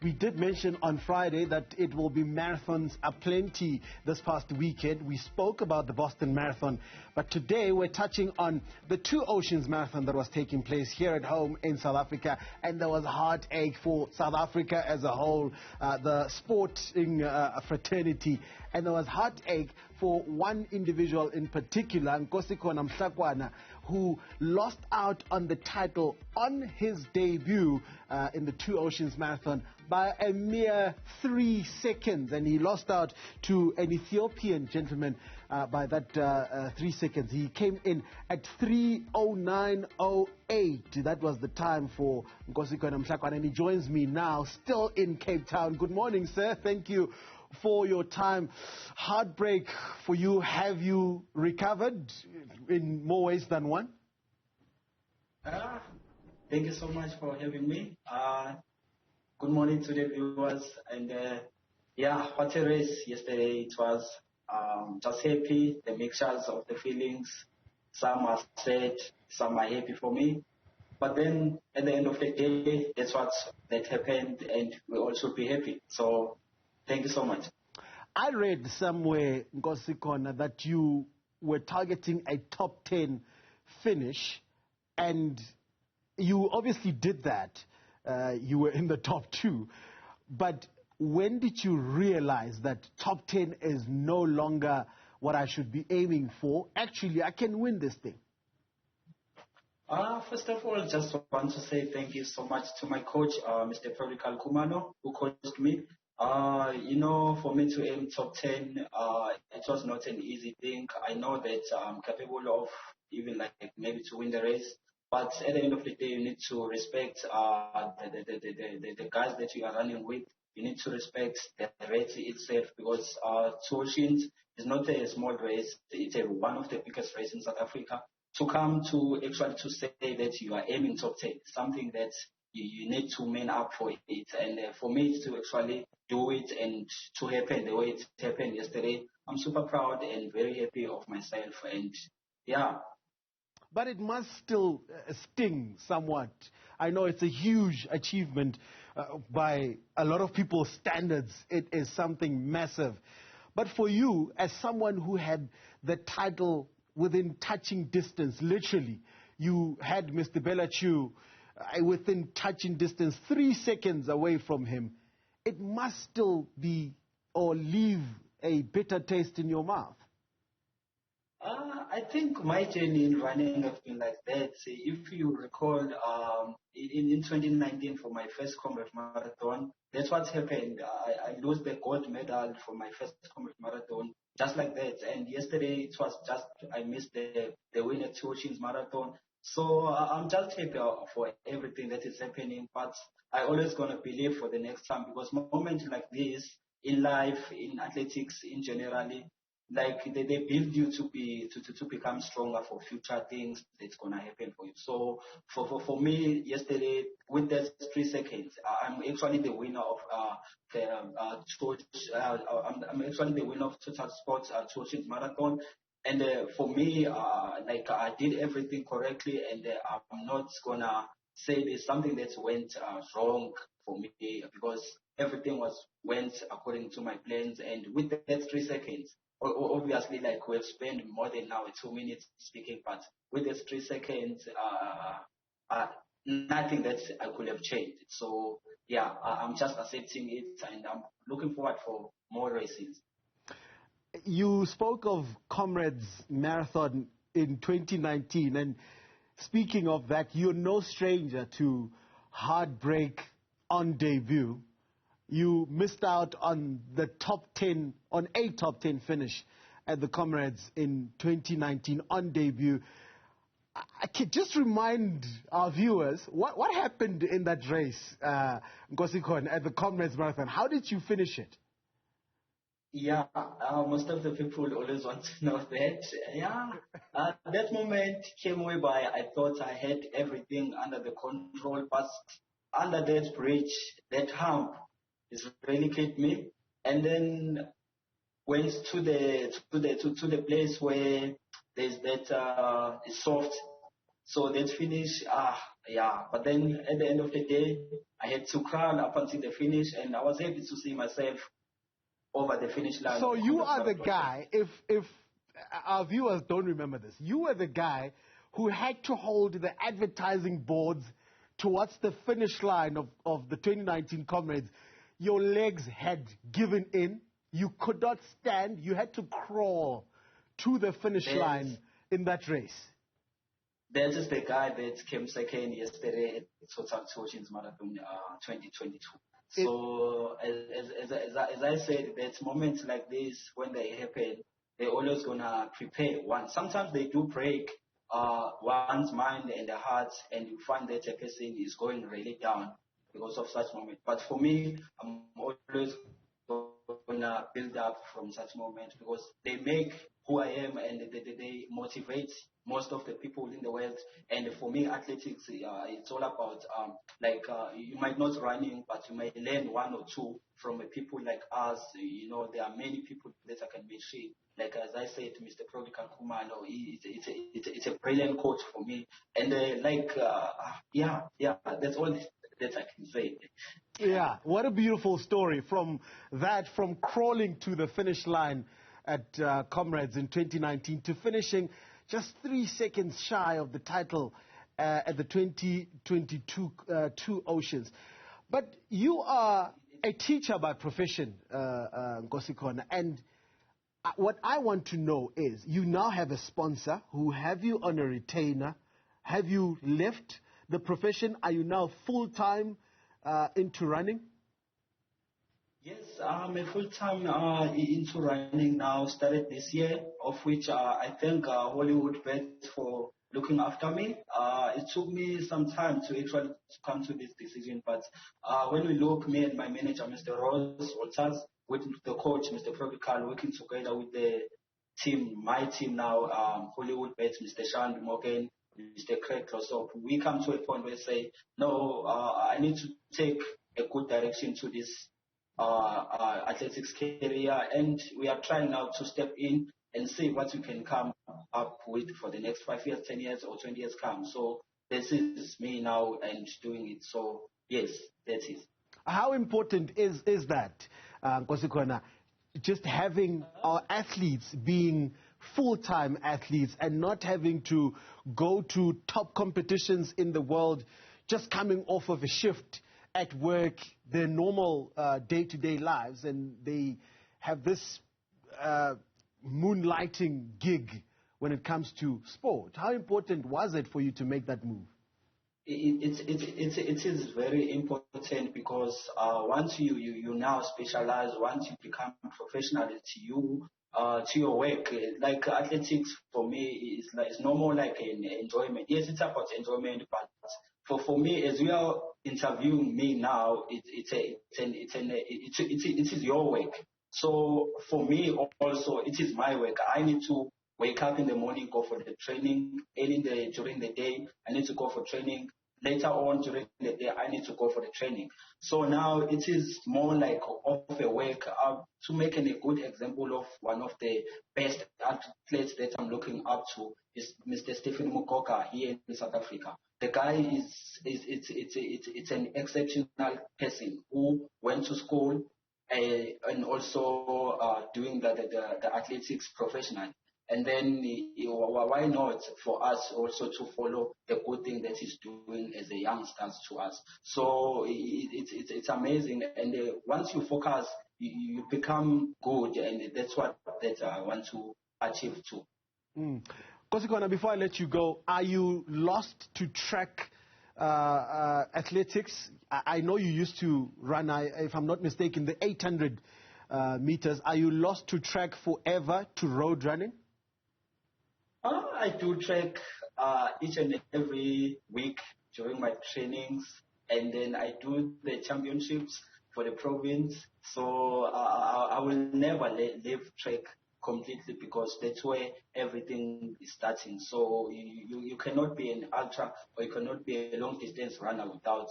We did mention on Friday that it will be marathons aplenty this past weekend. We spoke about the Boston Marathon, but today we're touching on the Two Oceans Marathon that was taking place here at home in South Africa, and there was heartache for South Africa as a whole, the sporting fraternity, and there was heartache for one individual in particular, Nkosikhona Mhlakwana, who lost out on the title on his debut in the Two Oceans Marathon by a mere 3 seconds, and he lost out to an Ethiopian gentleman by that 3 seconds. He came in at 3:09:08. That was the time for Nkosikhona Mhlakwana, and he joins me now, still in Cape Town. Good morning, sir. Thank you for your time. Heartbreak for you. Have you recovered in more ways than one? Thank you so much for having me. Good morning to the viewers. And what a race yesterday. It was just happy, the mixtures of the feelings. Some are sad, some are happy for me. But then at the end of the day, that's what that happened, and we all should be happy. So thank you so much. I read somewhere, Nkosikhona, that you were targeting a top 10 finish, and you obviously did that. You were in the top 2. But when did you realize that top 10 is no longer what I should be aiming for? Actually, I can win this thing. First of all, just want to say thank you so much to my coach, Mr. Kumano, who coached me. For me to aim top 10, it was not an easy thing. I know that I'm capable of even maybe to win the race. But at the end of the day, you need to respect the guys that you are running with. You need to respect the race itself, because Two Oceans is not a small race. It's one of the biggest races in South Africa. To come to actually to say that you are aiming top 10, something that you need to man up for it. And for me to actually do it and to happen the way it happened yesterday, I'm super proud and very happy of myself. And yeah. But it must still sting somewhat. I know it's a huge achievement by a lot of people's standards. It is something massive. But for you, as someone who had the title within touching distance, literally, you had Mr. Belachew within touching distance, 3 seconds away from him, it must still be or leave a bitter taste in your mouth. I think my journey in running has been like that. If you recall, in 2019 for my first Comrade Marathon, that's what happened. I lost the gold medal for my first Comrade Marathon, just like that. And yesterday it was just, I missed the win at Two Oceans Marathon. So I'm just happy for everything that is happening, but I always gonna believe for the next time, because moments like this in life, in athletics in generally, like they build you to become stronger for future things that's gonna happen for you. So for me yesterday, with that 3 seconds, I'm actually the winner of I'm actually the winner of Total Sports Two Oceans Marathon. And for me, I did everything correctly, and I'm not gonna say there's something that went wrong for me, because everything went according to my plans. And with that 3 seconds, obviously, we have spent more than now 2 minutes speaking, but with those 3 seconds, nothing that I could have changed. So yeah, I'm just accepting it, and I'm looking forward for more races. You spoke of Comrades Marathon in 2019, and speaking of that, you're no stranger to heartbreak on debut. You missed out on the top 10, on a top 10 finish at the Comrades in 2019 on debut. I can just remind our viewers, what happened in that race, Nkosikhona, at the Comrades Marathon? How did you finish it? Yeah, most of the people always want to know that. Yeah, that moment came whereby I thought I had everything under the control, but under that bridge, that hump, it really hit me. And then went to the place where there's that it's soft. So that finish, but then at the end of the day, I had to crawl up until the finish, and I was happy to see myself over the finish line. So you are the guy, if our viewers don't remember this, you were the guy who had to hold the advertising boards towards the finish line of the 2019 Comrades. Your legs had given in. You could not stand. You had to crawl to the finish line in that race. That is the guy that came second yesterday at Total Oceans Marathon 2022. So as I said, that moments like this, when they happen, they're always going to prepare one. Sometimes they do break one's mind and the heart, and you find that a person is going really down because of such moment. But for me, I'm always going to build up from such moments because they make who I am, and they motivate most of the people in the world. And for me, athletics, it's all about you might not running, but you might learn one or two from people like us. You know, there are many people that I can mention. Like as I said, Mr. Prodigal Kumano, it's a brilliant coach for me. And that's all that I can say. Yeah, what a beautiful story from crawling to the finish line at Comrades in 2019 to finishing just 3 seconds shy of the title at the 2022 Two Oceans. But you are a teacher by profession, Nkosikhona, and what I want to know is, you now have a sponsor who have you on a retainer. Have you left the profession? Are you now full-time into running? Yes, I'm a full-time into running now, started this year, of which I thank Hollywood Bet for looking after me. It took me some time to actually come to this decision, but when we look, me and my manager, Mr. Rose Walters, with the coach, Mr. Prodigal, working together with the team, my team now, Hollywood Bet, Mr. Sean Morgan, Mr. Craig Klossop, we come to a point where we say, no, I need to take a good direction to this athletics career, and we are trying now to step in and see what we can come up with for the next 5 years, 10 years, or 20 years come. So this is me now and doing it. So yes, that is. How important is that, Nkosikhona, just having our athletes being full-time athletes and not having to go to top competitions in the world, just coming off of a shift at work, their normal day-to-day lives, and they have this moonlighting gig when it comes to sport? How important was it for you to make that move? It is very important because once you now specialize, once you become professional to your work, like athletics for me is no more like an enjoyment. Yes, it's about enjoyment, but for me, as you are interviewing me now, it is your work. So for me also, it is my work. I need to wake up in the morning, go for the training. During the day, I need to go for training. Later on during the day, I need to go for the training. So now it is more like of a work. To make a good example of one of the best athletes that I'm looking up to is Mr. Stephen Mukoka here in South Africa. The guy it's an exceptional person who went to school and also doing the athletics professional. And then why not for us also to follow the good thing that he's doing as a youngsters to us. So it's amazing. And once you focus, you become good, and that's what I want to achieve too. Nkosikhona, before I let you go, are you lost to track athletics? I know you used to run, if I'm not mistaken, the 800 meters. Are you lost to track forever to road running? I do track each and every week during my trainings, and then I do the championships for the province. So I will never leave track completely because that's where everything is starting. So you cannot be an ultra or you cannot be a long distance runner without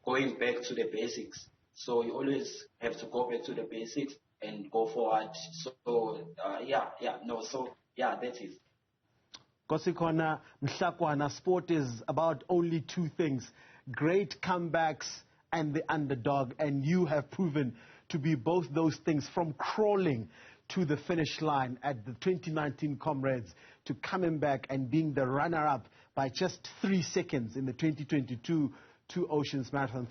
going back to the basics. So you always have to go back to the basics and go forward. So that is. Nkosikhona, Mhlakwana, sport is about only two things: great comebacks and the underdog, and you have proven to be both those things, from crawling to the finish line at the 2019 Comrades to coming back and being the runner-up by just 3 seconds in the 2022 Two Oceans Marathon. Thank